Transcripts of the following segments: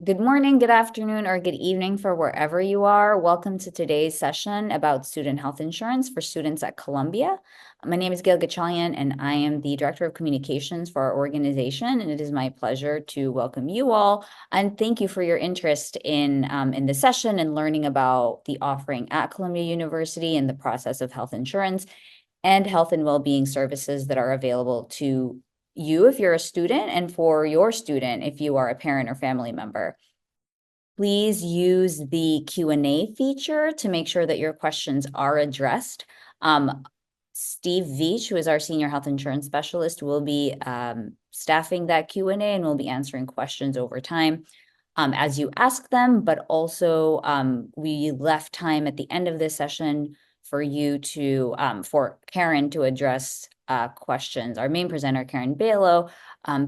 Good morning, good afternoon, or good evening for wherever you are. Welcome to today's session about student health insurance for students at Columbia. My name is Gail Gachalian, and I am the Director of Communications for our organization, and it is my pleasure to welcome you all. And thank you for your interest in this session and learning about the offering at Columbia University and the process of health insurance and health and well-being services that are available to you if you're a student and for your student if you are a parent or family member. Please use the Q&A feature to make sure that your questions are addressed. Steve Veach, who is our senior health insurance specialist, will be staffing that Q&A and will be answering questions over time as you ask them, but also we left time at the end of this session for for Karen to address questions, our main presenter, Karen Balo,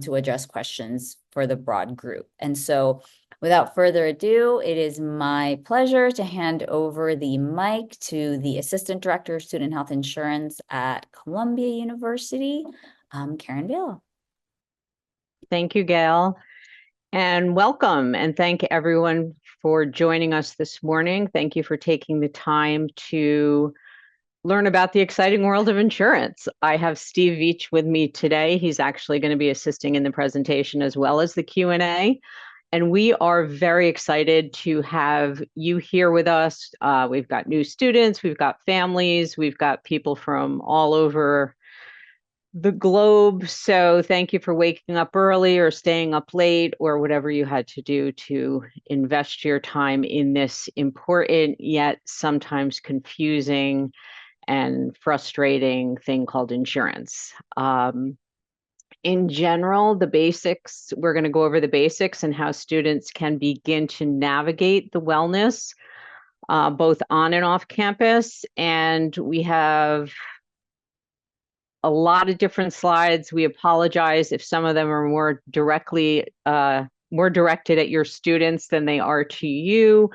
to address questions for the broad group. And so without further ado, it is my pleasure to hand over the mic to the Assistant Director of Student Health Insurance at Columbia University, Karen Balo. Thank you, Gail, and welcome, and thank everyone for joining us this morning. Thank you for taking the time to learn about the exciting world of insurance. I have Steve Veach with me today. He's actually going to be assisting in the presentation as well as the Q&A. And we are very excited to have you here with us. We've got new students, we've got families, we've got people from all over the globe. So thank you for waking up early or staying up late or whatever you had to do to invest your time in this important yet sometimes confusing and frustrating thing called insurance. In general, the basics, we're going to go over the basics and how students can begin to navigate the wellness, both on and off campus. And we have a lot of different slides. We apologize if some of them are more directed at your students than they are to you.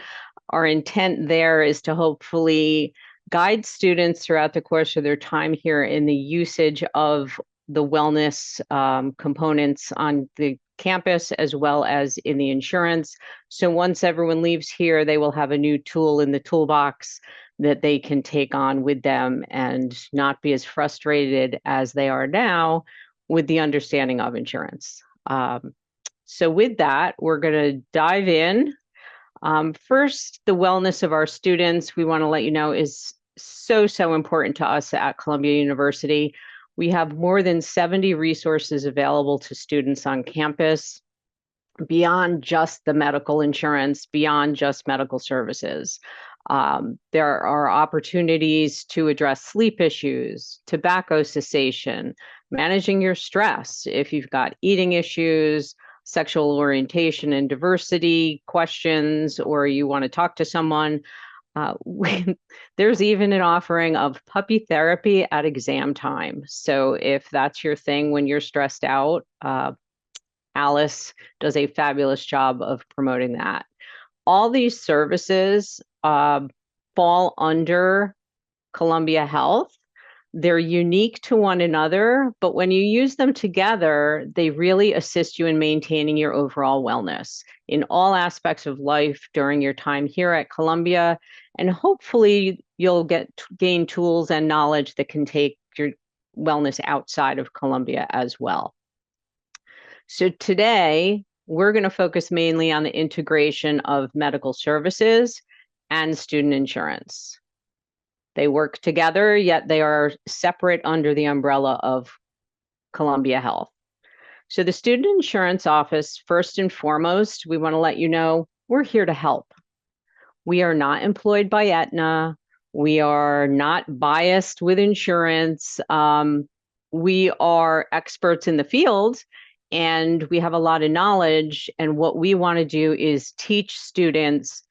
Our intent there is to hopefully guide students throughout the course of their time here in the usage of the wellness components on the campus as well as in the insurance. So once everyone leaves here, they will have a new tool in the toolbox that they can take on with them and not be as frustrated as they are now with the understanding of insurance. So with that, we're going to dive in. First, the wellness of our students, we want to let you know, is so important to us at Columbia University. We have more than 70 resources available to students on campus beyond just the medical insurance, beyond just medical services. There are opportunities to address sleep issues, tobacco cessation, managing your stress, if you've got eating issues, sexual orientation and diversity questions, or you want to talk to someone. There's even an offering of puppy therapy at exam time. So if that's your thing when you're stressed out, Alice does a fabulous job of promoting that. All these services fall under Columbia Health. They're unique to one another, but when you use them together, they really assist you in maintaining your overall wellness in all aspects of life during your time here at Columbia. And hopefully you'll gain tools and knowledge that can take your wellness outside of Columbia as well. So today, we're going to focus mainly on the integration of medical services and student insurance. They work together, yet they are separate under the umbrella of Columbia Health. So the Student Insurance Office, first and foremost, we want to let you know, we're here to help. We are not employed by Aetna. We are not biased with insurance. We are experts in the field, and we have a lot of knowledge. And what we want to do is teach students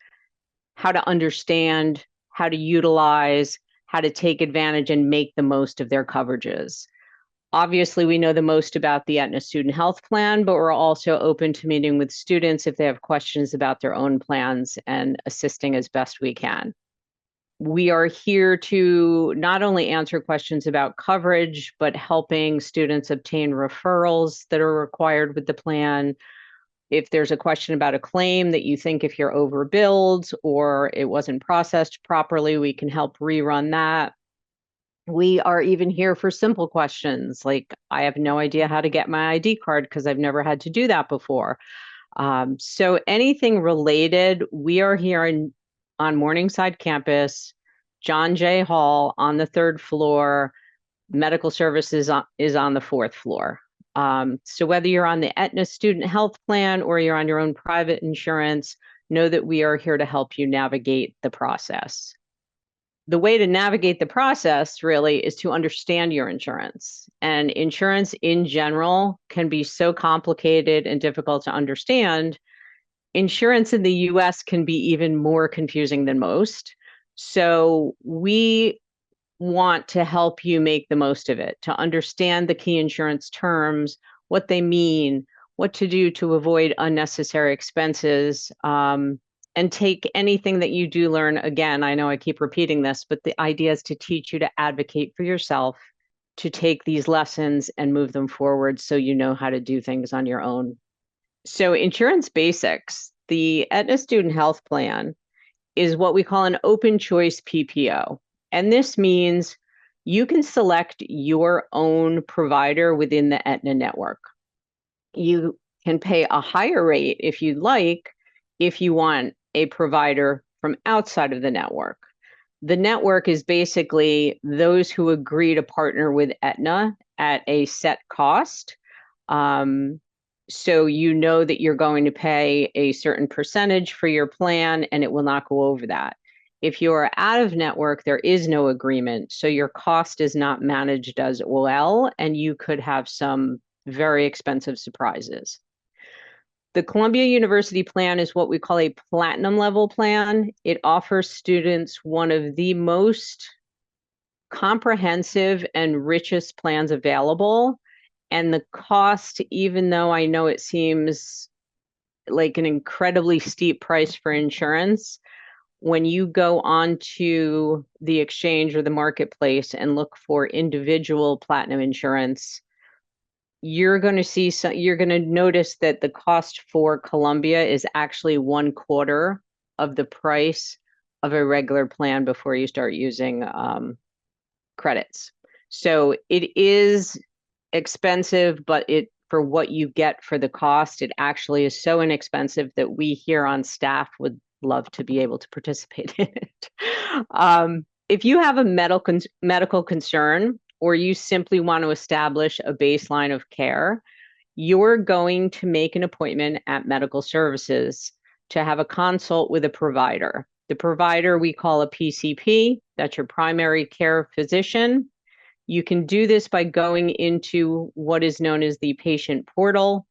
how to understand, how to utilize, how to take advantage and make the most of their coverages. Obviously, we know the most about the Aetna Student Health Plan, but we're also open to meeting with students if they have questions about their own plans and assisting as best we can. We are here to not only answer questions about coverage, but helping students obtain referrals that are required with the plan. If there's a question about a claim that you think if you're overbilled or it wasn't processed properly, we can help rerun that. We are even here for simple questions like, I have no idea how to get my ID card because I've never had to do that before. So anything related, we are here on Morningside campus, John Jay Hall on the 3rd floor. Medical services is on the 4th floor. So whether you're on the Aetna student health plan or you're on your own private insurance, know that we are here to help you navigate the process. The way to navigate the process really is to understand your insurance. And insurance in general can be so complicated and difficult to understand. Insurance in the US can be even more confusing than most. So we want to help you make the most of it, to understand the key insurance terms, what they mean, what to do to avoid unnecessary expenses, and take anything that you do learn. Again, I know I keep repeating this, but the idea is to teach you to advocate for yourself, to take these lessons and move them forward so you know how to do things on your own. So insurance basics, the Aetna Student Health Plan is what we call an open choice PPO. And this means you can select your own provider within the Aetna network. You can pay a higher rate if you'd like, if you want a provider from outside of the network. The network is basically those who agree to partner with Aetna at a set cost. So you know that you're going to pay a certain percentage for your plan and it will not go over that. If you are out of network, there is no agreement. So your cost is not managed as well, and you could have some very expensive surprises. The Columbia University plan is what we call a platinum level plan. It offers students one of the most comprehensive and richest plans available. And the cost, even though I know it seems like an incredibly steep price for insurance, when you go onto the exchange or the marketplace and look for individual platinum insurance, you're going to notice that the cost for Columbia is actually 1/4 of the price of a regular plan before you start using credits. So it is expensive, but for what you get for the cost, it actually is so inexpensive that we here on staff would love to be able to participate in it. If you have a medical concern, or you simply want to establish a baseline of care, you're going to make an appointment at medical services to have a consult with a provider. The provider we call a PCP, that's your primary care physician. You can do this by going into what is known as the patient portal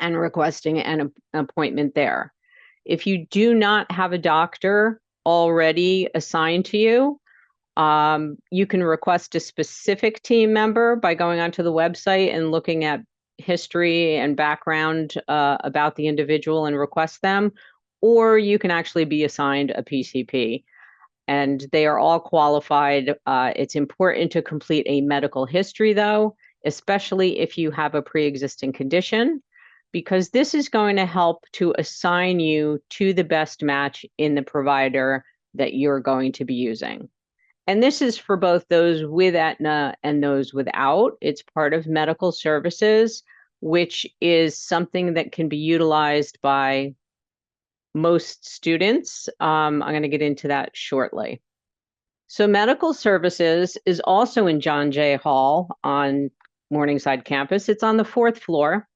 and requesting an appointment there. If you do not have a doctor already assigned to you, you can request a specific team member by going onto the website and looking at history and background about the individual and request them, or you can actually be assigned a PCP. And they are all qualified. It's important to complete a medical history, though, especially if you have a pre-existing condition, because this is going to help to assign you to the best match in the provider that you're going to be using. And this is for both those with Aetna and those without. It's part of medical services, which is something that can be utilized by most students. I'm going to get into that shortly. So medical services is also in John Jay Hall on Morningside campus. It's on the 4th floor.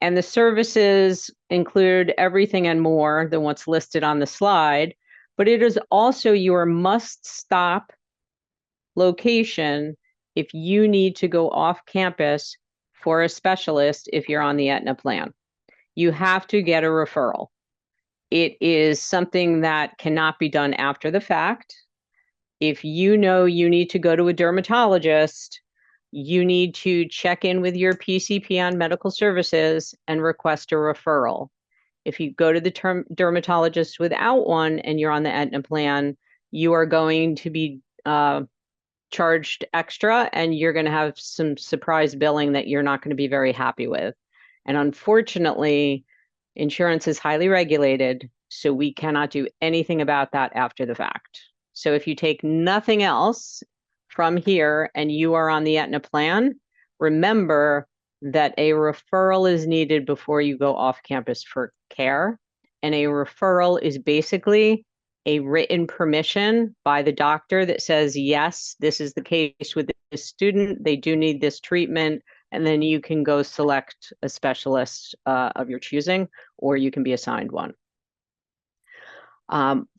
And the services include everything and more than what's listed on the slide, but it is also your must-stop location if you need to go off campus for a specialist if you're on the Aetna plan. You have to get a referral. It is something that cannot be done after the fact. If you know you need to go to a dermatologist, you need to check in with your PCP on medical services and request a referral. If you go to the dermatologist without one and you're on the Aetna plan, you are going to be charged extra and you're going to have some surprise billing that you're not going to be very happy with. And unfortunately, insurance is highly regulated, so we cannot do anything about that after the fact. So if you take nothing else from here and you are on the Aetna plan, remember that a referral is needed before you go off campus for care. And a referral is basically a written permission by the doctor that says, yes, this is the case with this student. They do need this treatment. And then you can go select a specialist of your choosing, or you can be assigned one.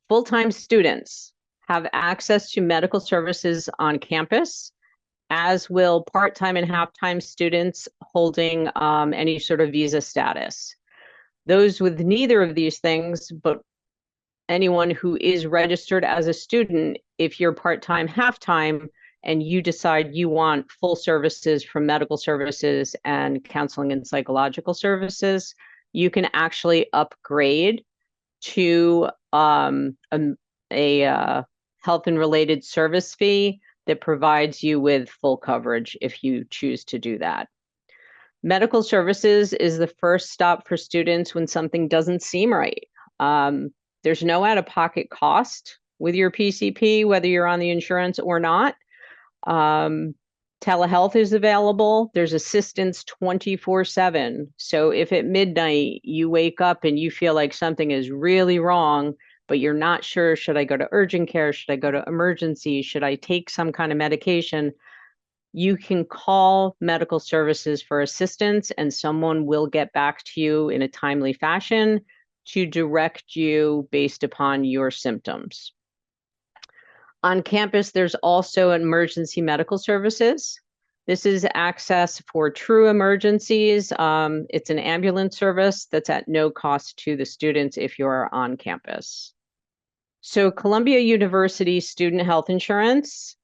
Full-time students have access to medical services on campus, as will part-time and half-time students holding any sort of visa status. Those with neither of these things, but anyone who is registered as a student, if you're part-time, half-time, and you decide you want full services from medical services and counseling and psychological services, you can actually upgrade to a health and related service fee that provides you with full coverage if you choose to do that. Medical services is the first stop for students when something doesn't seem right. There's no out-of-pocket cost with your PCP, whether you're on the insurance or not. Telehealth is available. There's assistance 24/7. So if at midnight you wake up and you feel like something is really wrong, but you're not sure, should I go to urgent care? Should I go to emergency? Should I take some kind of medication? You can call medical services for assistance and someone will get back to you in a timely fashion to direct you based upon your symptoms. On campus, there's also emergency medical services. This is access for true emergencies. It's an ambulance service that's at no cost to the students if you're on campus. So Columbia University student health insurance,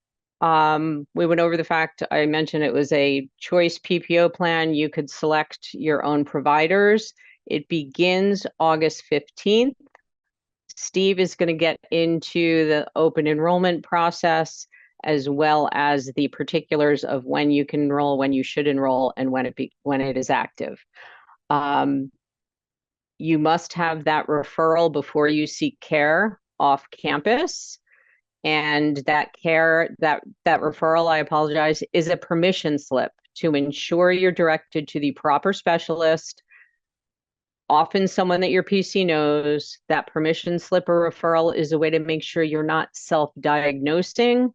we went over the fact, I mentioned it was a choice PPO plan. You could select your own providers. It begins August 15th. Steve is going to get into the open enrollment process, as well as the particulars of when you can enroll, when you should enroll, and when it is active. You must have that referral before you seek care off campus. And that referral, I apologize, is a permission slip to ensure you're directed to the proper specialist, often someone that your PC knows. That permission slip or referral is a way to make sure you're not self-diagnosing.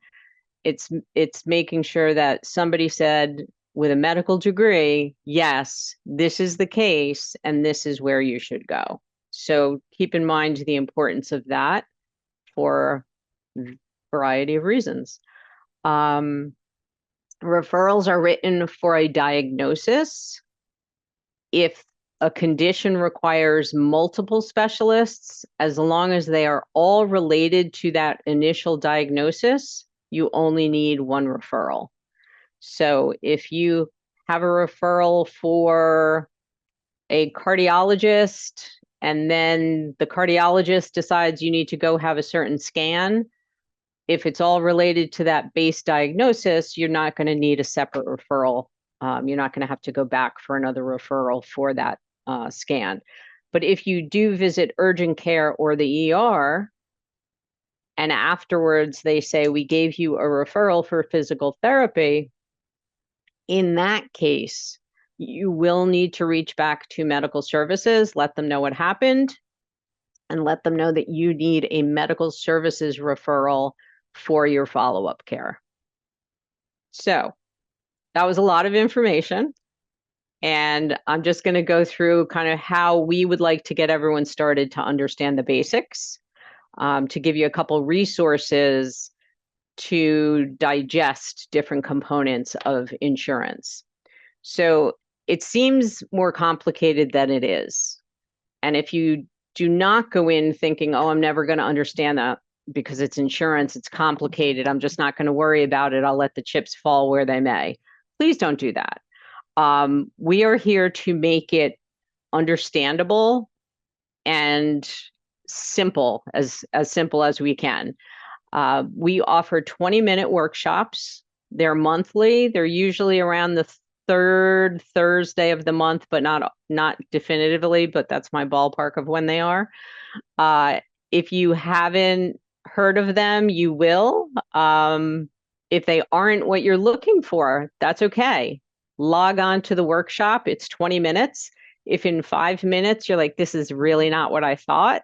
It's making sure that somebody said with a medical degree, yes, this is the case, and this is where you should go. So keep in mind the importance of that for a variety of reasons. Referrals are written for a diagnosis. If a condition requires multiple specialists, as long as they are all related to that initial diagnosis, you only need one referral. So if you have a referral for a cardiologist, and then the cardiologist decides you need to go have a certain scan, if it's all related to that base diagnosis, you're not going to need a separate referral. You're not going to have to go back for another referral for that scan. But if you do visit urgent care or the ER, and afterwards they say, we gave you a referral for physical therapy, in that case, you will need to reach back to medical services, let them know what happened, and let them know that you need a medical services referral for your follow-up care. So that was a lot of information. And I'm just going to go through kind of how we would like to get everyone started to understand the basics, to give you a couple resources to digest different components of insurance. So it seems more complicated than it is. And if you do not go in thinking, oh, I'm never going to understand that because it's insurance, it's complicated, I'm just not going to worry about it, I'll let the chips fall where they may. Please don't do that. We are here to make it understandable and simple, as simple as we can. We offer 20-minute workshops. They're monthly. They're usually around the third Thursday of the month, but not definitively, but that's my ballpark of when they are. If you haven't heard of them, you will. If they aren't what you're looking for, that's okay. Log on to the workshop. It's 20 minutes. If in 5 minutes you're like, this is really not what I thought,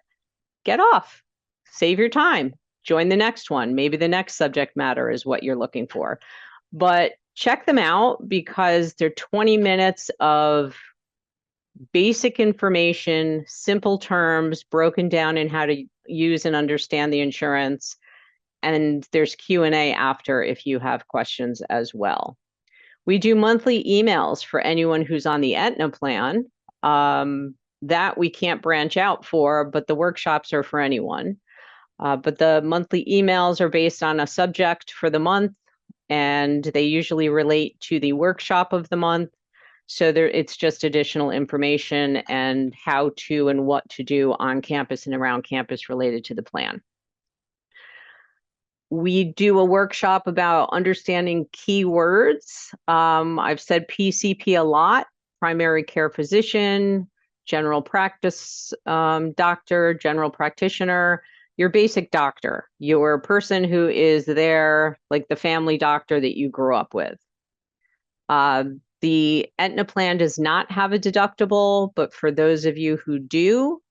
get off. Save your time. Join the next one. Maybe the next subject matter is what you're looking for. But check them out because they're 20 minutes of basic information, simple terms, broken down in how to use and understand the insurance. And there's Q&A after if you have questions as well. We do monthly emails for anyone who's on the Aetna plan. That we can't branch out for, but the workshops are for anyone. But the monthly emails are based on a subject for the month, and they usually relate to the workshop of the month. So it's just additional information and how to and what to do on campus and around campus related to the plan. We do a workshop about understanding keywords. I've said PCP a lot: primary care physician, general practice doctor, general practitioner, your basic doctor, your person who is there, like the family doctor that you grew up with. The Aetna plan does not have a deductible, but for those of you who do,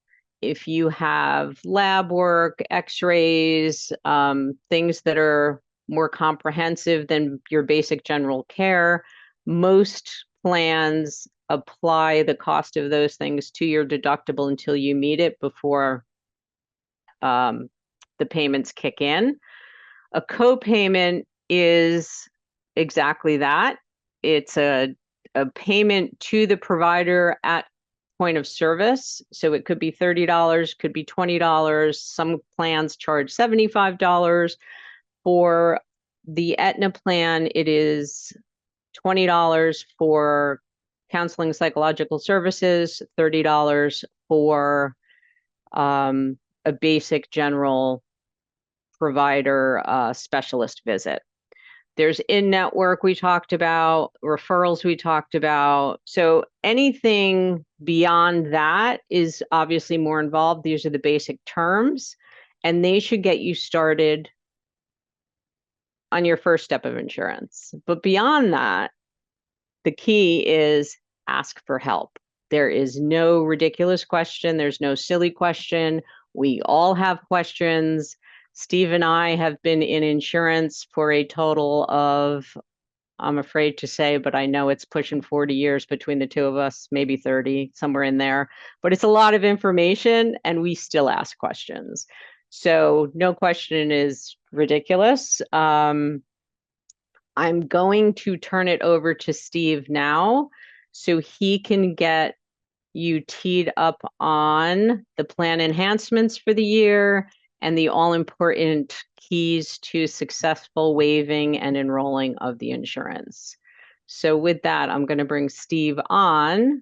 if you have lab work, x-rays, things that are more comprehensive than your basic general care, most plans apply the cost of those things to your deductible until you meet it before the payments kick in. A copayment is exactly that. It's a payment to the provider at point of service. So it could be $30, could be $20. Some plans charge $75. For the Aetna plan, it is $20 for counseling psychological services, $30 for a basic general provider specialist visit. There's in-network we talked about, referrals we talked about. So anything beyond that is obviously more involved. These are the basic terms, and they should get you started on your first step of insurance. But beyond that, the key is ask for help. There is no ridiculous question. There's no silly question. We all have questions. Steve and I have been in insurance for a total of, I'm afraid to say, but I know it's pushing 40 years between the two of us, maybe 30, somewhere in there. But it's a lot of information, and we still ask questions. So no question is ridiculous. I'm going to turn it over to Steve now so he can get you teed up on the plan enhancements for the year and the all-important keys to successful waiving and enrolling of the insurance. So with that, I'm going to bring Steve on,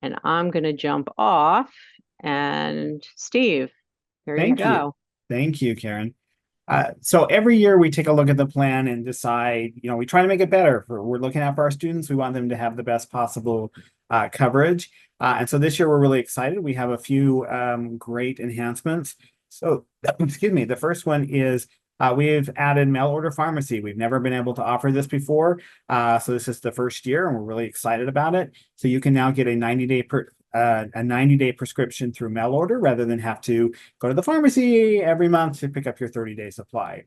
and I'm going to jump off. And Steve, here you go. Thank you, Karen. So every year we take a look at the plan and decide, we try to make it better. We're looking out for our students. We want them to have the best possible coverage. And so this year we're really excited. We have a few great enhancements. So, excuse me, the first one is we've added mail order pharmacy. We've never been able to offer this before. So this is the first year, and we're really excited about it. So you can now get a 90-day prescription through mail order rather than have to go to the pharmacy every month to pick up your 30-day supply.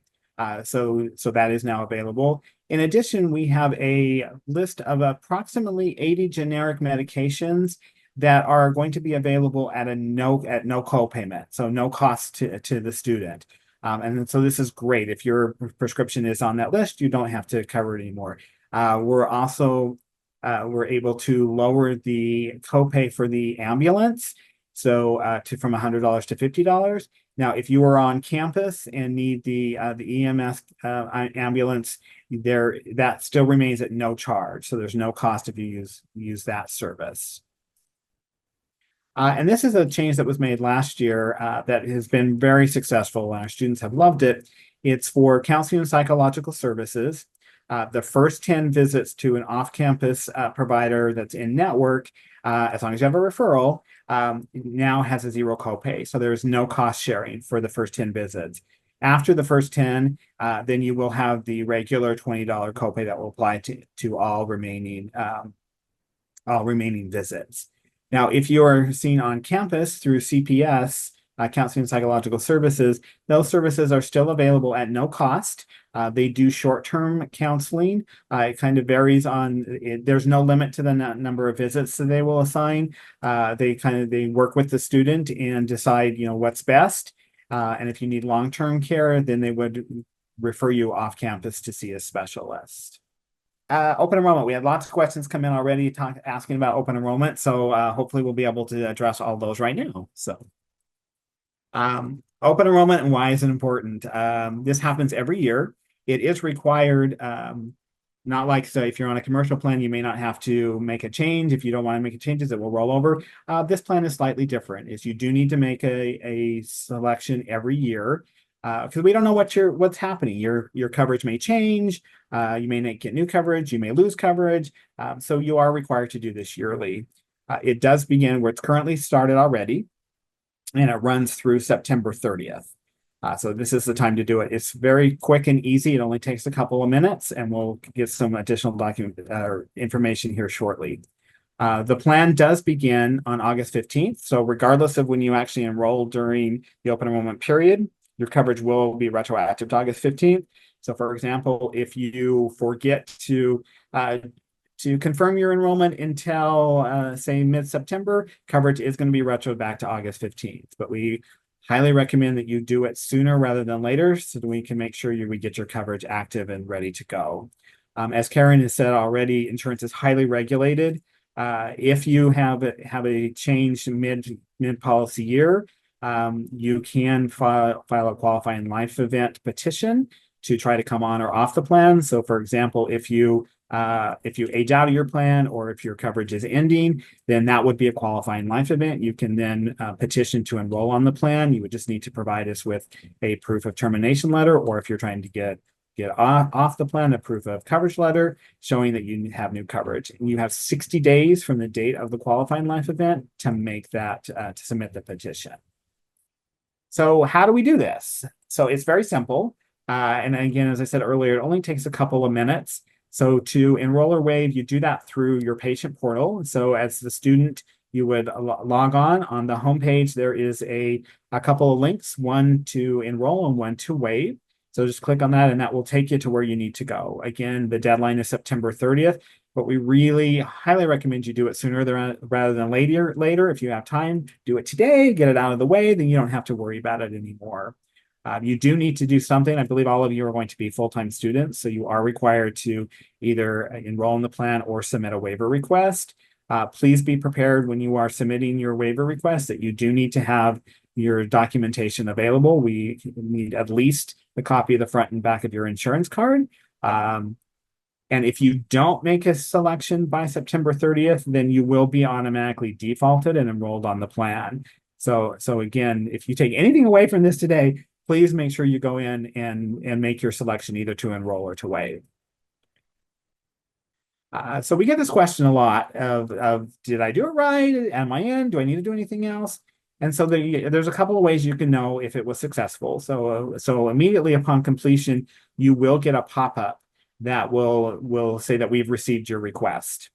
So that is now available. In addition, we have a list of approximately 80 generic medications that are going to be available at no copayment, so no cost to the student. And so this is great. If your prescription is on that list, you don't have to cover it anymore. We're also able to lower the copay for the ambulance, so from $100 to $50. Now, if you are on campus and need the EMS ambulance, that still remains at no charge. So there's no cost if you use that service. And this is a change that was made last year that has been very successful, and our students have loved it. It's for counseling and psychological services. The first 10 visits to an off-campus provider that's in network, as long as you have a referral, now has a zero copay. So there's no cost sharing for the first 10 visits. After the first 10, then you will have the regular $20 copay that will apply to all remaining visits. Now, if you are seen on campus through CPS, Counseling and Psychological Services, those services are still available at no cost. They do short-term counseling. It kind of varies there's no limit to the number of visits that they will assign. They work with the student and decide, what's best. And if you need long-term care, then they would refer you off campus to see a specialist. Open enrollment. We had lots of questions come in already asking about open enrollment. So hopefully we'll be able to address all those right now. So open enrollment and why is it important? This happens every year. It is required, not like, so if you're on a commercial plan, you may not have to make a change. If you don't want to make changes, it will roll over. This plan is slightly different, is you do need to make a selection every year. Because we don't know what's happening. Your coverage may change. You may not get new coverage. You may lose coverage. So you are required to do this yearly. It does begin where it's currently started already, and it runs through September 30th. So this is the time to do it. It's very quick and easy. It only takes a couple of minutes, and we'll get some additional information here shortly. The plan does begin on August 15th. So regardless of when you actually enroll during the open enrollment period, your coverage will be retroactive to August 15th. So for example, if you forget to confirm your enrollment until say mid-September, coverage is going to be retro back to August 15th. But we highly recommend that you do it sooner rather than later so that we can make sure we get your coverage active and ready to go. As Karen has said already, insurance is highly regulated. If you have a change mid-policy year, you can file a qualifying life event petition to try to come on or off the plan. So for example, if you age out of your plan or if your coverage is ending, then that would be a qualifying life event. You can then petition to enroll on the plan. You would just need to provide us with a proof of termination letter, or if you're trying to get off the plan, a proof of coverage letter showing that you have new coverage. And you have 60 days from the date of the qualifying life event to make that, to submit the petition. So how do we do this? So it's very simple. And again, as I said earlier, it only takes a couple of minutes. So to enroll or waive, you do that through your patient portal. So as the student, you would log on the homepage. There is a couple of links, one to enroll and one to waive. So just click on that and that will take you to where you need to go. Again, the deadline is September 30th, but we really highly recommend you do it sooner rather than later. If you have time, do it today, get it out of the way, then you don't have to worry about it anymore. You do need to do something. I believe all of you are going to be full-time students, so you are required to either enroll in the plan or submit a waiver request. Please be prepared when you are submitting your waiver request that you do need to have your documentation available. We need at least the copy of the front and back of your insurance card. And if you don't make a selection by September 30th, then you will be automatically defaulted and enrolled on the plan. So again, if you take anything away from this today, please make sure you go in and make your selection either to enroll or to waive. So we get this question a lot of did I do it right? Am I in? Do I need to do anything else? And so there's a couple of ways you can know if it was successful. So immediately upon completion, you will get a pop-up that will say that we've received your request.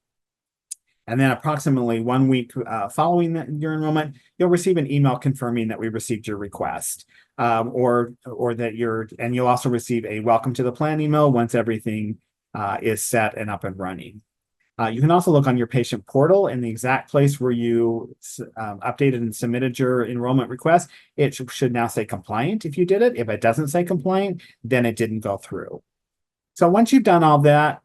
And then approximately 1 week following your enrollment, you'll receive an email confirming that we received your request, or that and you'll also receive a welcome to the plan email once everything is set and up and running. You can also look on your patient portal in the exact place where you updated and submitted your enrollment request. It should now say compliant if you did it. If it doesn't say compliant, then it didn't go through. So once you've done all that,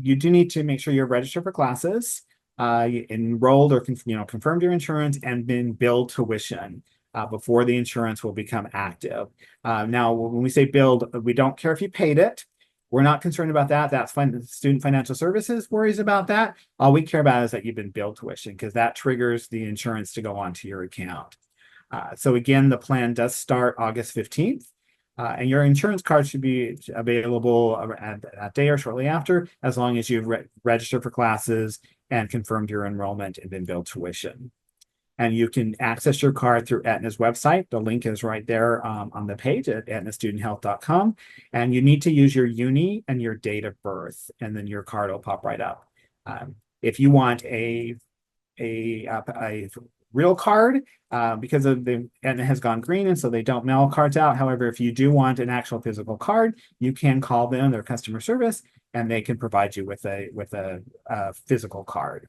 you do need to make sure you're registered for classes, enrolled or confirmed your insurance, and been billed tuition before the insurance will become active. Now, when we say billed, we don't care if you paid it. We're not concerned about that. That's Student Financial Services worries about that. All we care about is that you've been billed tuition, because that triggers the insurance to go onto your account. So again, the plan does start August 15th. And your insurance card should be available at that day or shortly after, as long as you've registered for classes and confirmed your enrollment and been billed tuition. And you can access your card through Aetna's website. The link is right there on the page at aetnastudenthealth.com. And you need to use your uni and your date of birth, and then your card will pop right up. If you want a real card, because of the Aetna has gone green, and so they don't mail cards out. However, if you do want an actual physical card, you can call them, their customer service, and they can provide you with a physical card.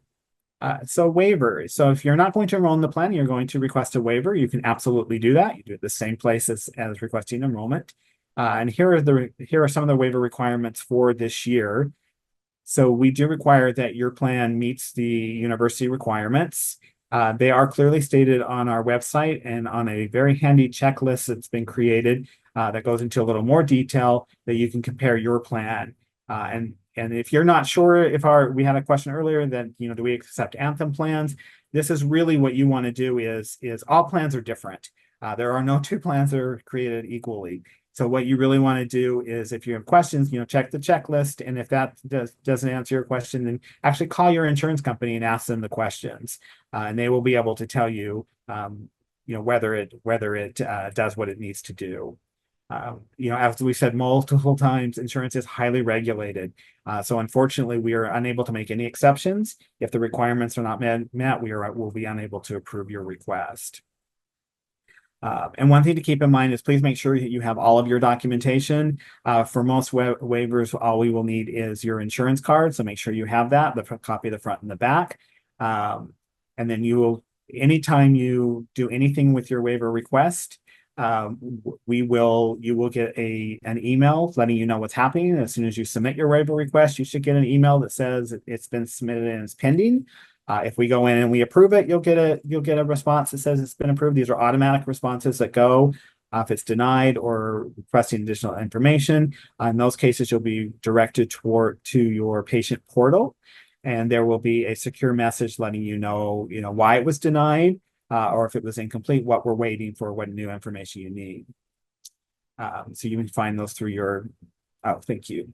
So waivers. So if you're not going to enroll in the plan, you're going to request a waiver. You can absolutely do that. You do it the same place as requesting enrollment. And here are some of the waiver requirements for this year. So we do require that your plan meets the university requirements. They are clearly stated on our website and on a very handy checklist that's been created that goes into a little more detail that you can compare your plan. And if you're not sure if we had a question earlier that, do we accept Anthem plans? This is really what you want to do is all plans are different. There are no two plans that are created equally. So what you really want to do is if you have questions, check the checklist. And if that doesn't answer your question, then actually call your insurance company and ask them the questions. And they will be able to tell you, whether it does what it needs to do. As we said multiple times, insurance is highly regulated. So unfortunately, we are unable to make any exceptions. If the requirements are not met, we'll be unable to approve your request. And one thing to keep in mind is please make sure that you have all of your documentation. For most waivers, all we will need is your insurance card. So make sure you have that, the copy of the front and the back. And then anytime you do anything with your waiver request, you will get an email letting you know what's happening. As soon as you submit your waiver request, you should get an email that says it's been submitted and it's pending. If we go in and we approve it, you'll get a response that says it's been approved. These are automatic responses that go if it's denied or requesting additional information. In those cases, you'll be directed to your patient portal, and there will be a secure message letting you know why it was denied, or if it was incomplete, what we're waiting for, what new information you need. So you can find those through thank you.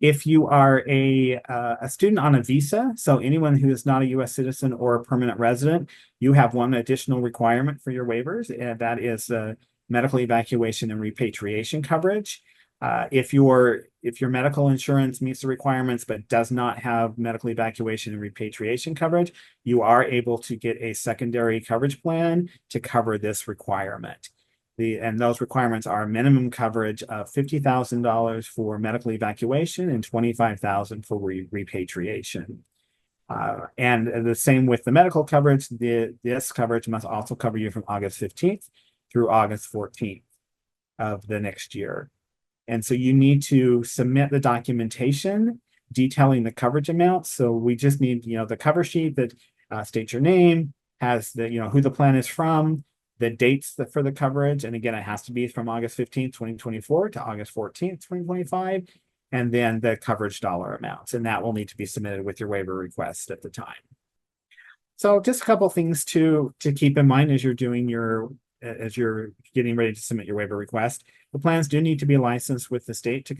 If you are a student on a visa, so anyone who is not a U.S. citizen or a permanent resident, you have one additional requirement for your waivers, and that is medical evacuation and repatriation coverage. If your medical insurance meets the requirements but does not have medical evacuation and repatriation coverage, you are able to get a secondary coverage plan to cover this requirement. And those requirements are minimum coverage of $50,000 for medical evacuation and $25,000 for repatriation. And the same with the medical coverage. This coverage must also cover you from August 15th through August 14th of the next year. And so you need to submit the documentation detailing the coverage amounts. So we just need, the cover sheet that states your name, has who the plan is from, the dates for the coverage. And again, it has to be from August 15th, 2024 to August 14th, 2025. And then the coverage dollar amounts. And that will need to be submitted with your waiver request at the time. So just a couple things to keep in mind as you're getting ready to submit your waiver request. The plans do need to be licensed with the state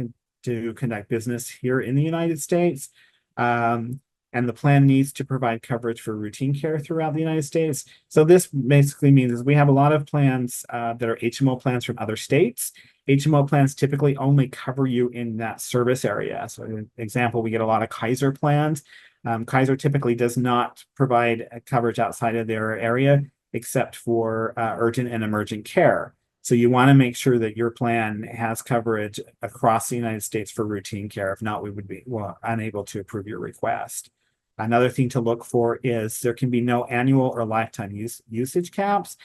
to conduct business here in the United States. And the plan needs to provide coverage for routine care throughout the United States. So this basically means is we have a lot of plans that are HMO plans from other states. HMO plans typically only cover you in that service area. So an example, we get a lot of Kaiser plans. Kaiser typically does not provide coverage outside of their area except for urgent and emergent care. So you want to make sure that your plan has coverage across the United States for routine care. If not, we would be unable to approve your request. Another thing to look for is there can be no annual or lifetime usage caps.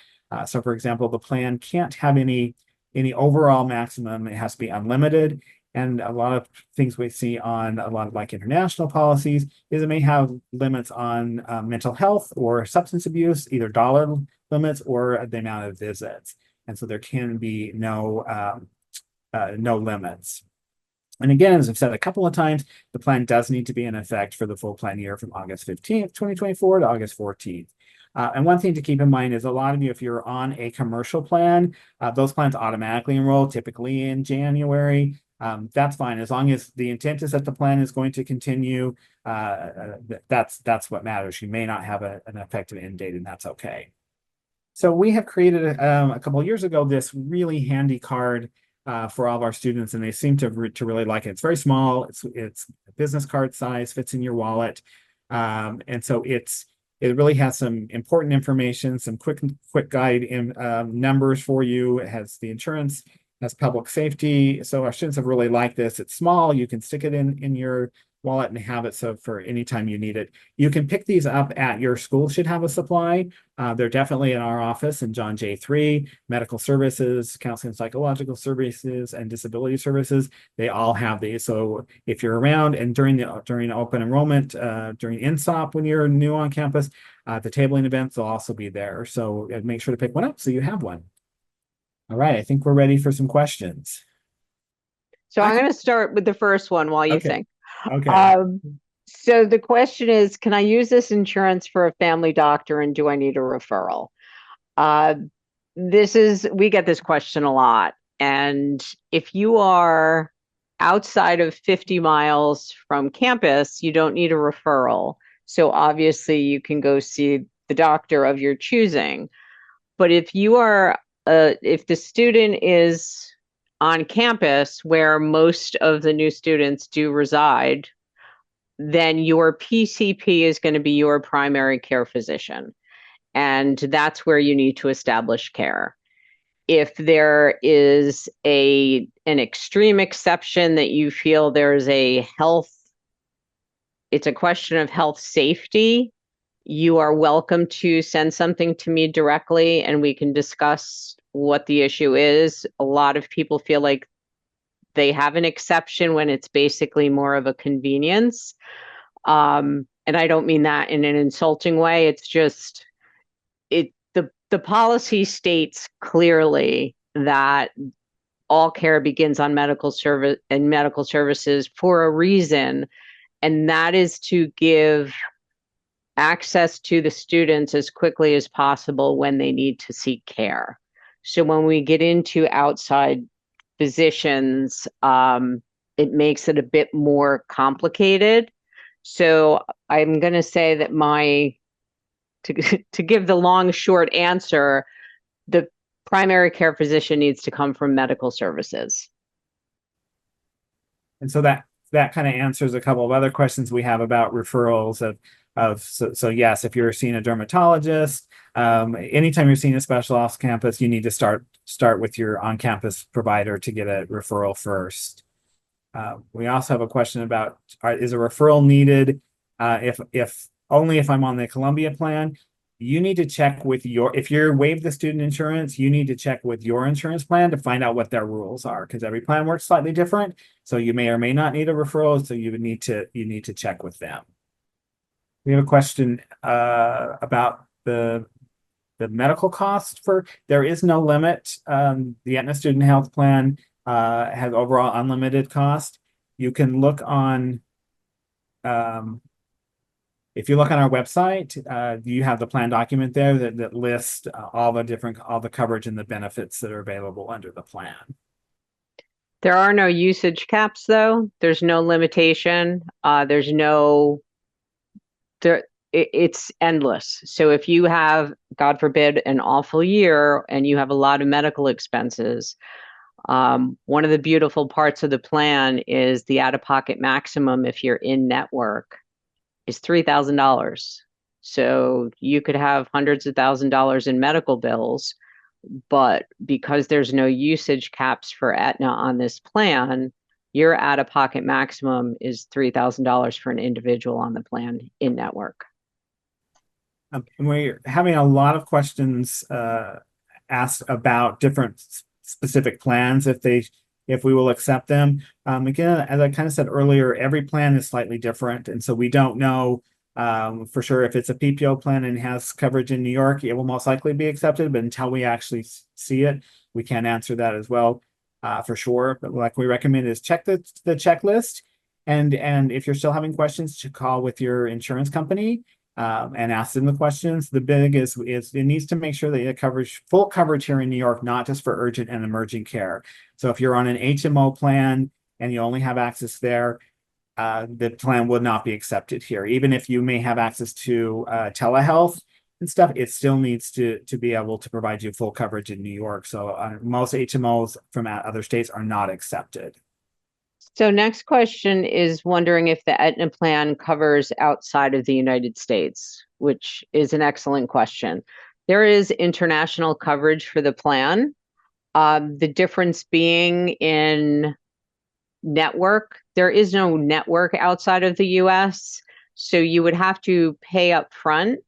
So for example, the plan can't have any overall maximum. It has to be unlimited. And a lot of things we see on a lot of like international policies is it may have limits on mental health or substance abuse, either dollar limits or the amount of visits. And so there can be no limits. And again, as I've said a couple of times, the plan does need to be in effect for the full plan year from August 15th, 2024 to August 14th. And one thing to keep in mind is a lot of you, if you're on a commercial plan, those plans automatically enroll typically in January. That's fine as long as the intent is that the plan is going to continue. That's what matters. You may not have an effective end date, and that's okay. So we have created a couple of years ago this really handy card for all of our students, and they seem to really like it. It's very small. It's a business card size, fits in your wallet, and so it really has some important information, some quick guide in numbers for you. It has the insurance, has public safety. So our students have really liked this. It's small. You can stick it in your wallet and have it so for any time you need it. You can pick these up at your school should have a supply. They're definitely in our office in John Jay 3, medical services, counseling and psychological services, and disability services. They all have these. So if you're around and during open enrollment, during INSOP when you're new on campus, the tabling events will also be there. So make sure to pick one up so you have one. All right, I think we're ready for some questions. So I'm going to start with the first one while you Okay. think. Okay. So the question is, can I use this insurance for a family doctor and do I need a referral? We get this question a lot. And if you are outside of 50 miles from campus, you don't need a referral. So obviously you can go see the doctor of your choosing. But if you are, if the student is on campus where most of the new students do reside, then your PCP is going to be your primary care physician. And that's where you need to establish care. If there is an extreme exception that you feel there's it's a question of health safety, you are welcome to send something to me directly and we can discuss what the issue is. A lot of people feel like they have an exception when it's basically more of a convenience. And I don't mean that in an insulting way. It's just the policy states clearly that all care begins on medical services for a reason, and that is to give access to the students as quickly as possible when they need to seek care. So when we get into outside physicians, it makes it a bit more complicated. So I'm going to say that to give the long short answer, the primary care physician needs to come from medical services. And so that kind of answers a couple of other questions we have about referrals so yes, if you're seeing a dermatologist, anytime you're seeing a special off campus, you need to start with your on-campus provider to get a referral first. We also have a question about is a referral needed if only if I'm on the Columbia plan. You need to check with if you're waived the student insurance, you need to check with your insurance plan to find out what their rules are, because every plan works slightly different. So you may or may not need a referral. So you need to check with them. We have a question about the medical cost there is no limit. The Aetna Student Health Plan has overall unlimited cost. You can look on if you look on our website, you have the plan document there that lists all the coverage and the benefits that are available under the plan. There are no usage caps, though. There's no limitation. It's endless. So if you have, God forbid, an awful year and you have a lot of medical expenses, one of the beautiful parts of the plan is the out-of-pocket maximum if you're in network is $3,000. So you could have hundreds of $1,000s in medical bills, but because there's no usage caps for Aetna on this plan, your out-of-pocket maximum is $3,000 for an individual on the plan in network. We're having a lot of questions asked about different specific plans if we will accept them. Again, as I kind of said earlier, every plan is slightly different. And so we don't know for sure if it's a PPO plan and has coverage in New York, it will most likely be accepted. But until we actually see it, we can't answer that as well for sure. But like we recommend is check the checklist. And if you're still having questions, to call with your insurance company. and ask them the questions. The big is it needs to make sure that it covers full coverage here in New York, not just for urgent and emergent care. So if you're on an HMO plan and you only have access there, the plan would not be accepted here. Even if you may have access to telehealth and stuff, it still needs to be able to provide you full coverage in New York. So most HMOs from other states are not accepted. So next question is wondering if the Aetna plan covers outside of the United States, which is an excellent question. There is international coverage for the plan. The difference being in network, there is no network outside of the US. So you would have to pay up front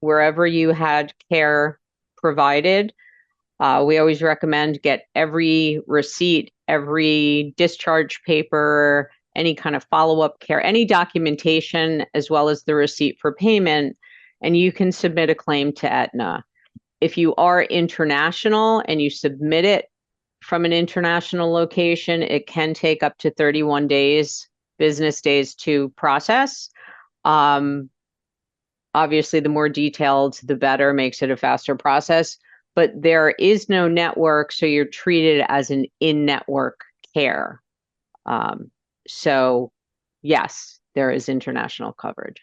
wherever you had care provided. We always recommend get every receipt, every discharge paper, any kind of follow-up care, any documentation, as well as the receipt for payment, and you can submit a claim to Aetna. If you are international and you submit it from an international location, it can take up to 31 business days to process. Obviously, the more detailed, the better, makes it a faster process. But there is no network, so you're treated as an in-network care. So yes, there is international coverage.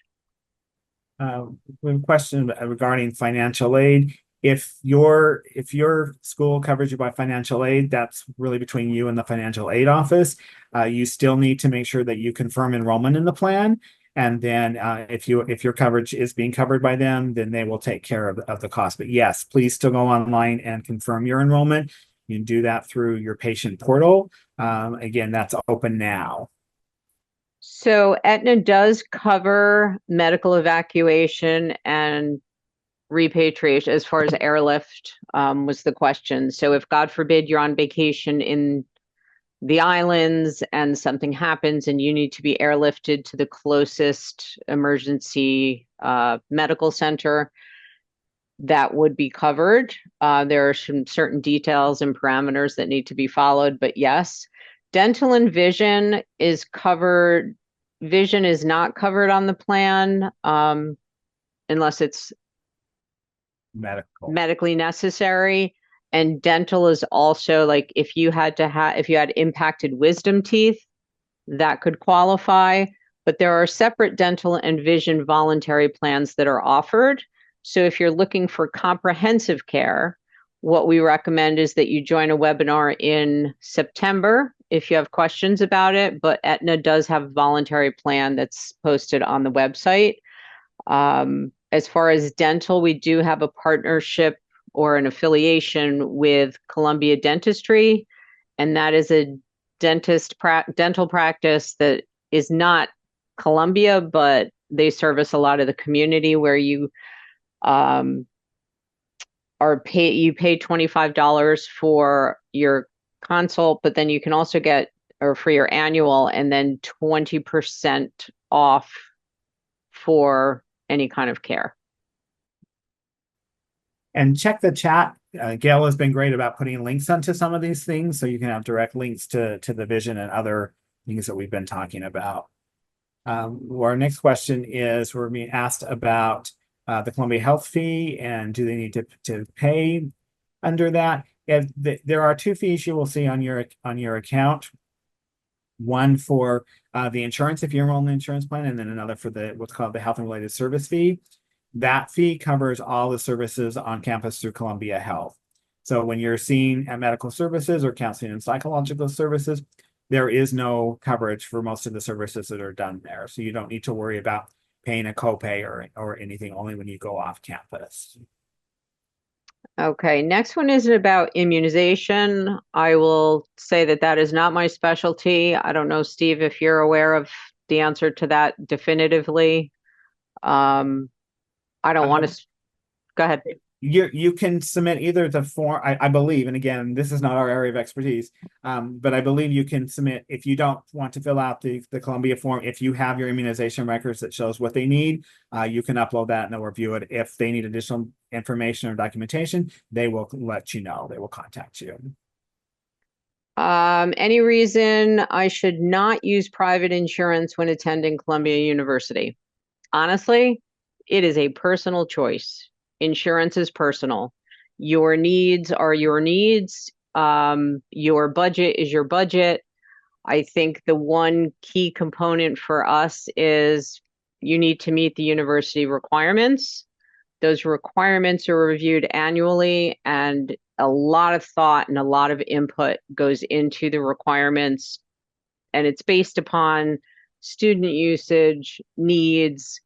We have a question regarding financial aid. If your school covers you by financial aid, that's really between you and the financial aid office. You still need to make sure that you confirm enrollment in the plan. And then if your coverage is being covered by them, then they will take care of the cost. But yes, please still go online and confirm your enrollment. You can do that through your patient portal. Again, that's open now. So Aetna does cover medical evacuation and repatriation as far as airlift was the question. So if God forbid you're on vacation in the islands and something happens and you need to be airlifted to the closest emergency medical center, that would be covered. There are some certain details and parameters that need to be followed, but yes. Dental and vision is covered. Vision is not covered on the plan unless it's medically necessary. And dental is also, like, if you had impacted wisdom teeth, that could qualify. But there are separate dental and vision voluntary plans that are offered. So if you're looking for comprehensive care, what we recommend is that you join a webinar in September if you have questions about it. But Aetna does have a voluntary plan that's posted on the website. As far as dental, we do have a partnership or an affiliation with Columbia Dentistry, and that is a dental practice that is not Columbia, but they service a lot of the community where you you pay $25 for your consult, but then you can also get, or for your annual, and then 20% off for any kind of care. And check the chat. Gail has been great about putting links onto some of these things, so you can have direct links to the vision and other things that we've been talking about. Our next question is, we're being asked about the Columbia Health fee, and do they need to pay under that? There are two fees you will see on your account. One for the insurance if you enroll in the insurance plan, and then another for what's called the health and related service fee. That fee covers all the services on campus through Columbia Health. So when you're seeing at medical services or counseling and psychological services, there is no coverage for most of the services that are done there. So you don't need to worry about paying a copay or anything, only when you go off campus. Okay, next one is about immunization. I will say that is not my specialty. I don't know, Steve, if you're aware of the answer to that definitively. I don't want to, go ahead. You can submit either the form, I believe, and again, this is not our area of expertise, but I believe you can submit, if you don't want to fill out the Columbia form, if you have your immunization records that shows what they need, you can upload that and they'll review it. If they need additional information or documentation, they will let you know. They will contact you. Any reason I should not use private insurance when attending Columbia University? Honestly, it is a personal choice. Insurance is personal. Your needs are your needs. Your budget is your budget. I think the one key component for us is you need to meet the university requirements. Those requirements are reviewed annually, and a lot of thought and a lot of input goes into the requirements. And it's based upon student usage, needs,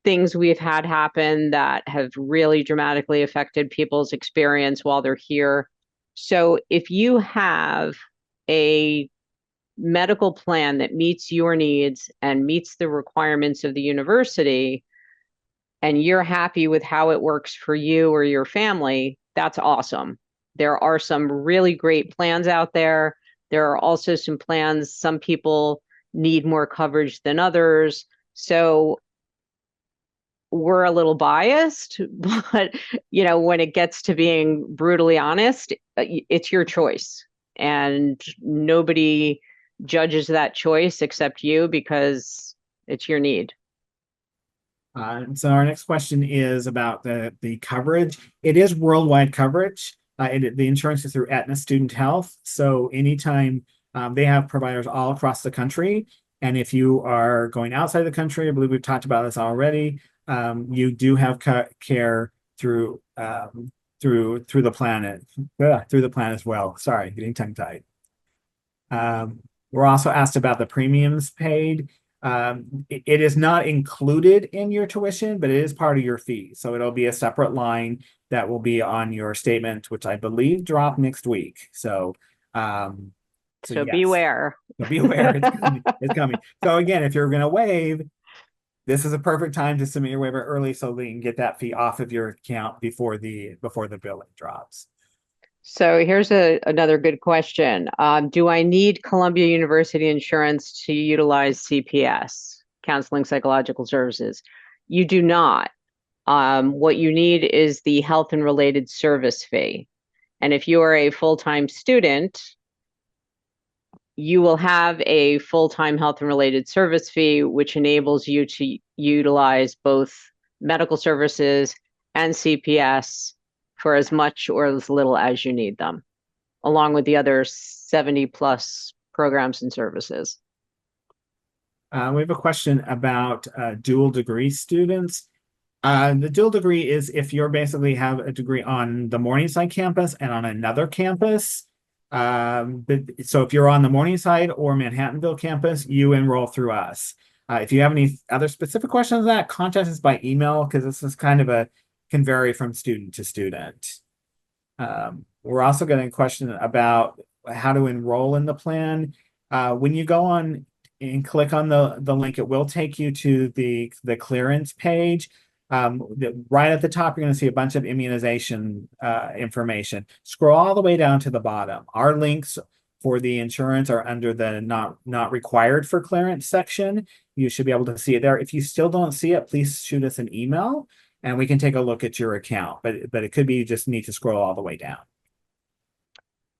things we've had happen that have really dramatically affected people's experience while they're here. So if you have a medical plan that meets your needs and meets the requirements of the university, and you're happy with how it works for you or your family, that's awesome. There are some really great plans out there. There are also some plans, some people need more coverage than others. So we're a little biased, but when it gets to being brutally honest, it's your choice. And nobody judges that choice except you, because it's your need. So our next question is about the coverage. It is worldwide coverage. The insurance is through Aetna Student Health. So anytime they have providers all across the country. And if you are going outside the country, I believe we've talked about this already, you do have care through the plan as well. Sorry, getting tongue-tied. We're also asked about the premiums paid. It is not included in your tuition, but it is part of your fee. So it'll be a separate line that will be on your statement, which I believe drop next week. So yes. Beware. So beware, it's coming. It's coming. So again, if you're going to waive, this is a perfect time to submit your waiver early so that you can get that fee off of your account before the billing drops. So here's another good question. Do I need Columbia University insurance to utilize CPS, Counseling Psychological Services? You do not. What you need is the health and related service fee. And if you are a full-time student, you will have a full-time health and related service fee, which enables you to utilize both medical services and CPS for as much or as little as you need them, along with the other 70 plus programs and services. We have a question about dual degree students. The dual degree is if you're basically have a degree on the Morningside campus and on another campus. So if you're on the Morningside or Manhattanville campus, you enroll through us. If you have any other specific questions on that, contact us by email, because this is kind of can vary from student to student. We're also getting a question about how to enroll in the plan. When you go on and click on the link, it will take you to the clearance page. Right at the top, you're going to see a bunch of immunization information. Scroll all the way down to the bottom. Our links for the insurance are under the not required for clearance section. You should be able to see it there. If you still don't see it, please shoot us an email and we can take a look at your account. But it could be you just need to scroll all the way down.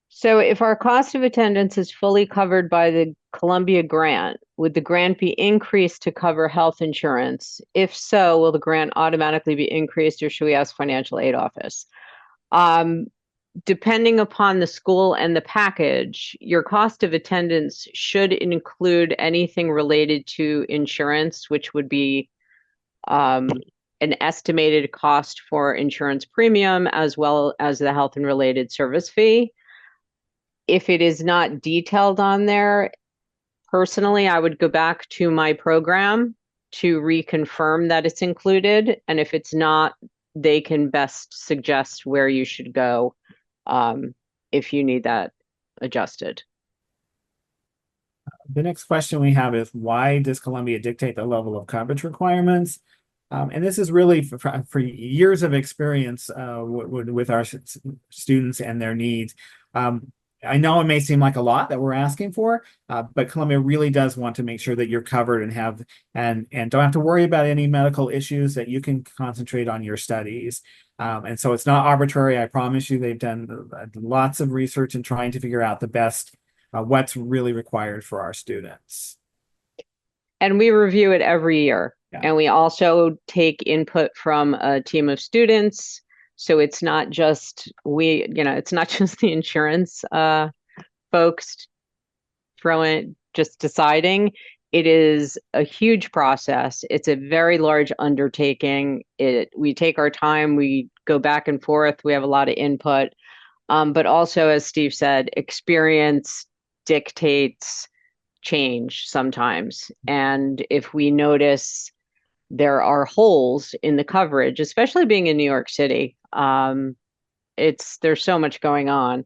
So if our cost of attendance is fully covered by the Columbia grant, would the grant be increased to cover health insurance? If so, will the grant automatically be increased, or should we ask financial aid office? Depending upon the school and the package, your cost of attendance should include anything related to insurance, which would be an estimated cost for insurance premium, as well as the health and related service fee. If it is not detailed on there, personally, I would go back to my program to reconfirm that it's included. And if it's not, they can best suggest where you should go if you need that adjusted. The next question we have is, why does Columbia dictate the level of coverage requirements? And this is really for years of experience with our students and their needs. I know it may seem like a lot that we're asking for, but Columbia really does want to make sure that you're covered and don't have to worry about any medical issues, that you can concentrate on your studies. And so it's not arbitrary. I promise you, they've done lots of research in trying to figure out the best, what's really required for our students. And we review it every year. And we also take input from a team of students. So it's not just it's not just the insurance folks just deciding. It is a huge process. It's a very large undertaking. We take our time, we go back and forth, we have a lot of input. But also, as Steve said, experience dictates change sometimes. And if we notice there are holes in the coverage, especially being in New York City, there's so much going on.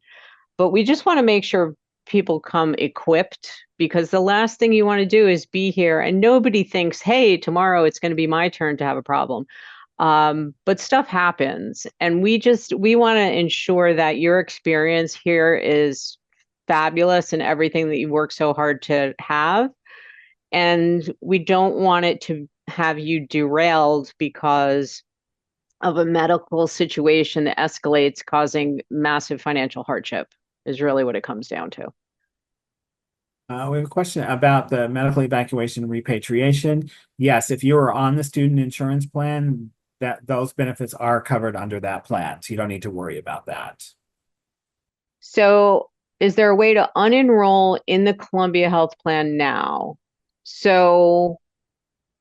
But we just want to make sure people come equipped, because the last thing you want to do is be here and nobody thinks, hey, tomorrow it's going to be my turn to have a problem. But stuff happens, and we want to ensure that your experience here is fabulous and everything that you work so hard to have. And we don't want it to have you derailed because of a medical situation that escalates, causing massive financial hardship, is really what it comes down to. We have a question about the medical evacuation and repatriation. Yes, if you are on the student insurance plan, those benefits are covered under that plan, so you don't need to worry about that. So is there a way to unenroll in the Columbia Health Plan now? So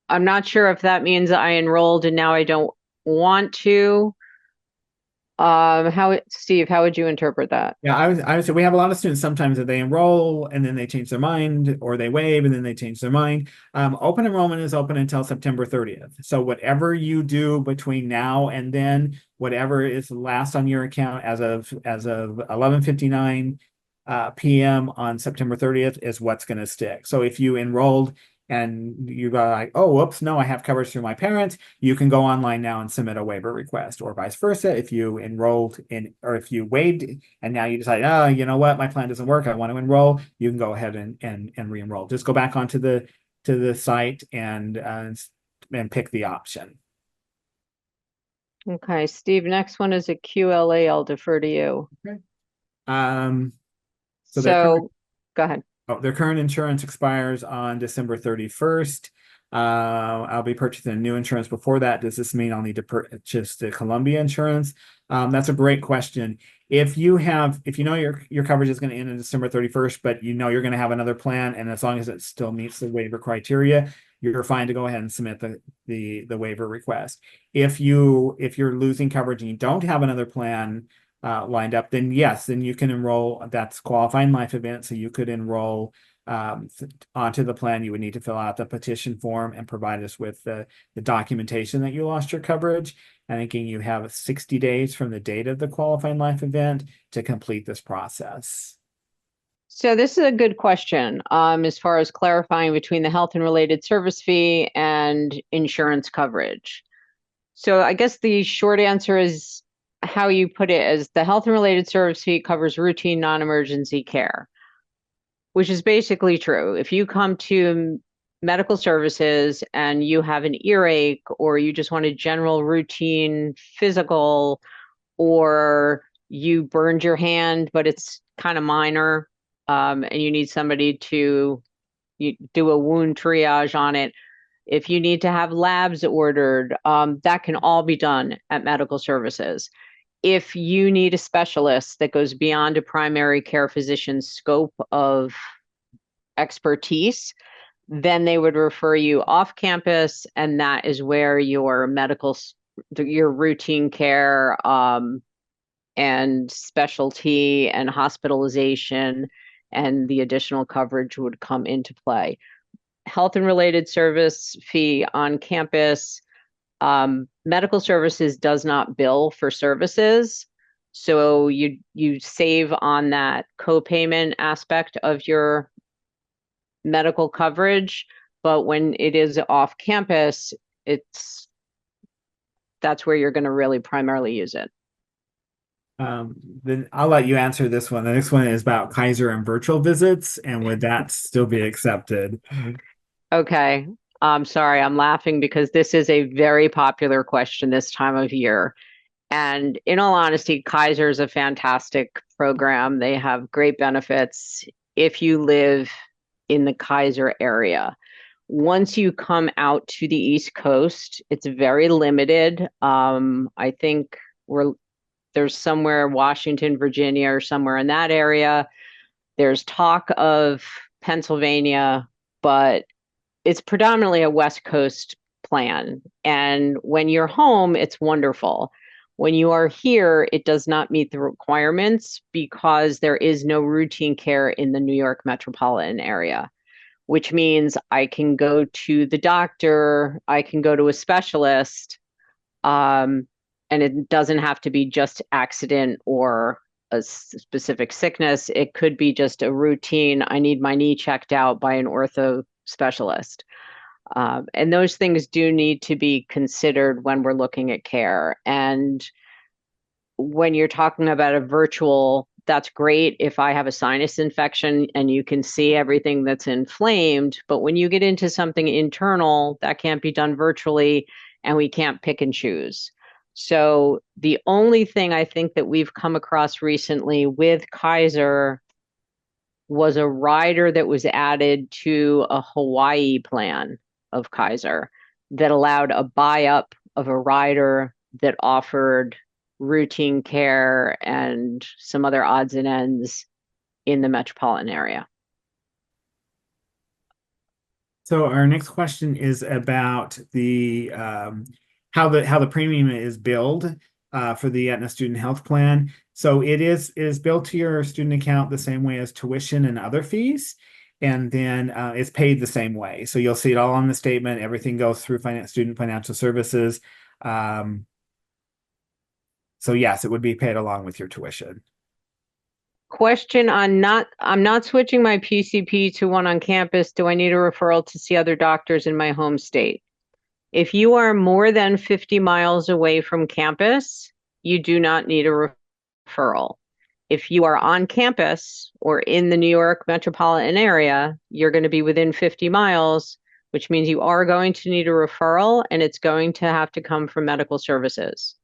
I'm not sure if that means I enrolled and now I don't want to. Steve, how would you interpret that? Yeah, I would say we have a lot of students sometimes that they enroll and then they change their mind, or they waive and then they change their mind. Open enrollment is open until September 30th. So whatever you do between now and then, whatever is last on your account as of 11:59 p.m. on September 30th is what's going to stick. So if you enrolled and you go like, oh, whoops, no, I have coverage through my parents, you can go online now and submit a waiver request, or vice versa. If you enrolled in, or if you waived and now you decide, oh, you know what, my plan doesn't work, I want to enroll, you can go ahead and re-enroll. Just go back onto the site and pick the option. Okay, Steve, next one is a QLA. I'll defer to you. Okay. So go ahead. Their current insurance expires on December 31st. I'll be purchasing a new insurance before that. Does this mean I'll need to purchase the Columbia insurance? That's a great question. If you know your coverage is going to end on December 31st, but you know you're going to have another plan, and as long as it still meets the waiver criteria, you're fine to go ahead and submit the waiver request. If you're losing coverage and you don't have another plan lined up, then yes, then you can enroll. That's qualifying life event, so you could enroll onto the plan. You would need to fill out the petition form and provide us with the documentation that you lost your coverage. And again, you have 60 days from the date of the qualifying life event to complete this process. So this is a good question as far as clarifying between the health and related service fee and insurance coverage. So I guess the short answer is how you put it, as the health and related service fee covers routine non-emergency care, which is basically true. If you come to medical services and you have an earache, or you just want a general routine physical, or you burned your hand, but it's kind of minor, and you need somebody to do a wound triage on it. If you need to have labs ordered, that can all be done at medical services. If you need a specialist that goes beyond a primary care physician's scope of expertise, then they would refer you off campus, and that is where your routine care and specialty and hospitalization and the additional coverage would come into play. Health and related service fee on campus. Medical services does not bill for services, so you save on that co-payment aspect of your medical coverage. But when it is off campus, that's where you're going to really primarily use it. Then I'll let you answer this one. The next one is about Kaiser and virtual visits, and would that still be accepted? Okay. I'm sorry, I'm laughing because this is a very popular question this time of year. And in all honesty, Kaiser is a fantastic program. They have great benefits if you live in the Kaiser area. Once you come out to the East Coast, it's very limited. I think there's somewhere Washington, Virginia, or somewhere in that area. There's talk of Pennsylvania, but it's predominantly a West Coast plan. And when you're home, it's wonderful. When you are here, it does not meet the requirements because there is no routine care in the New York metropolitan area, which means I can go to the doctor, I can go to a specialist, and it doesn't have to be just accident or a specific sickness. It could be just a routine. I need my knee checked out by an ortho specialist. And those things do need to be considered when we're looking at care. And when you're talking about a virtual, that's great if I have a sinus infection and you can see everything that's inflamed. But when you get into something internal, that can't be done virtually, and we can't pick and choose. So the only thing I think that we've come across recently with Kaiser was a rider that was added to a Hawaii plan of Kaiser that allowed a buy up of a rider that offered routine care and some other odds and ends in the metropolitan area. So our next question is about the how the premium is billed for the Aetna Student Health Plan. So it is billed to your student account the same way as tuition and other fees, and then it's paid the same way. So you'll see it all on the statement. Everything goes through Student Financial Services. So yes, it would be paid along with your tuition. Question I'm not switching my PCP to one on campus. Do I need a referral to see other doctors in my home state? If you are more than 50 miles away from campus, you do not need a referral. If you are on campus or in the New York metropolitan area, you're going to be within 50 miles, which means you are going to need a referral, and it's going to have to come from medical services.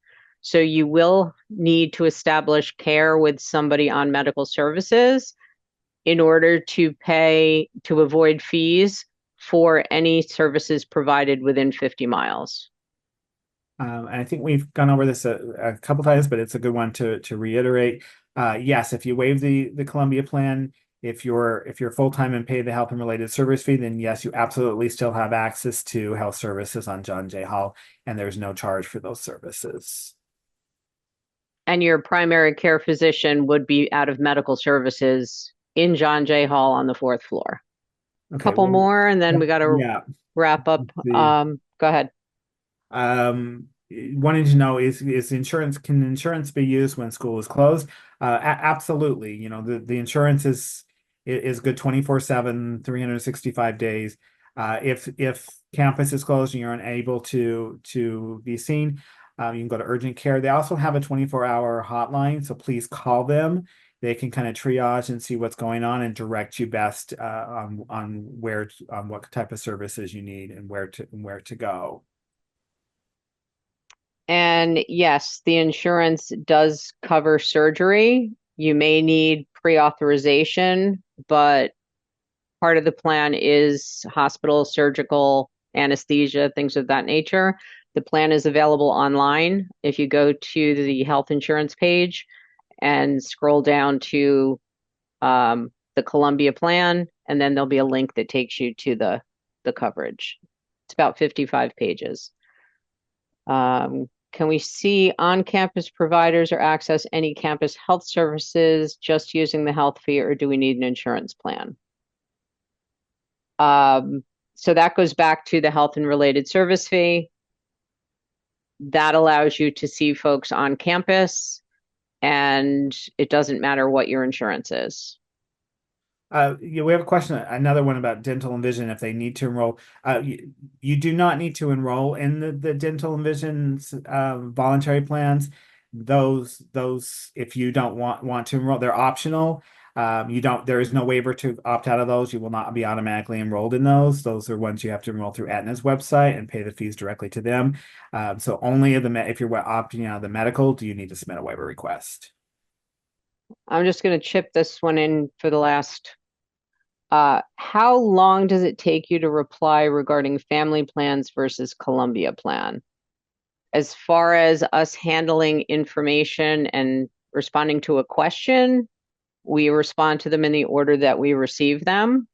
So you will need to establish care with somebody on medical services in order to avoid fees for any services provided within 50 miles. And I think we've gone over this a couple times, but it's a good one to reiterate. Yes, if you waive the Columbia plan, if you're full-time and pay the health and related service fee, then yes, you absolutely still have access to health services on John J. Hall, and there's no charge for those services. And your primary care physician would be out of medical services in John J. Hall on the 4th floor. Okay, Couple more, and then we got to wrap up. Go ahead. Wanting to know can insurance be used when school is closed? Absolutely. You know, the insurance is good 24/7, 365 days. If campus is closed and you're unable to be seen, you can go to urgent care. They also have a 24-hour hotline, so please call them. They can kind of triage and see what's going on and direct you best on what type of services you need and where to go. And yes, the insurance does cover surgery. You may need pre-authorization, but part of the plan is hospital, surgical, anesthesia, things of that nature. The plan is available online. If you go to the health insurance page and scroll down to the Columbia plan, and then there'll be a link that takes you to the coverage. It's about 55 pages. Can we see on-campus providers or access any campus health services just using the health fee, or do we need an insurance plan? So that goes back to the health and related service fee. That allows you to see folks on campus, and it doesn't matter what your insurance is. Yeah, we have a question, another one about dental and vision. If they need to enroll, you do not need to enroll in the dental and vision voluntary plans. Those, if you don't want to enroll, they're optional. There is no waiver to opt out of those. You will not be automatically enrolled in those. Those are ones you have to enroll through Aetna's website and pay the fees directly to them. So only if you're opting out of the medical, do you need to submit a waiver request. I'm just going to chip this one in for the last How long does it take you to reply regarding family plans versus Columbia plan? As far as us handling information and responding to a question, we respond to them in the order that we receive them.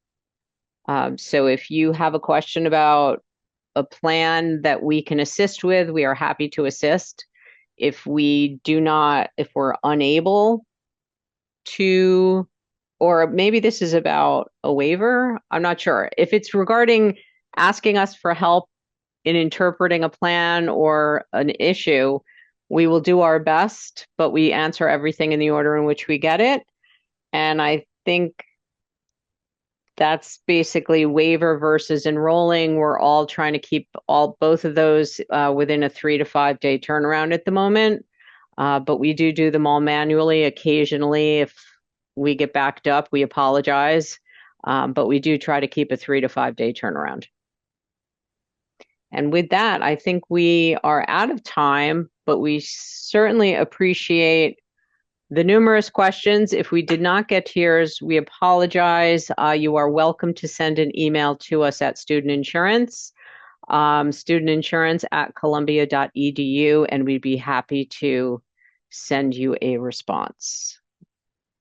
So if you have a question about a plan that we can assist with, we are happy to assist. If we're unable to, or maybe this is about a waiver, I'm not sure. If it's regarding asking us for help in interpreting a plan or an issue, we will do our best, but we answer everything in the order in which we get it. And I think that's basically waiver versus enrolling. We're all trying to keep both of those within a 3 to 5 day turnaround at the moment. But we do them all manually. Occasionally, if we get backed up, we apologize. But we do try to keep a 3 to 5 day turnaround. And with that, I think we are out of time, but we certainly appreciate the numerous questions. If we did not get to yours, we apologize. You are welcome to send an email to us at Student Insurance, studentinsurance@columbia.edu, and we'd be happy to send you a response.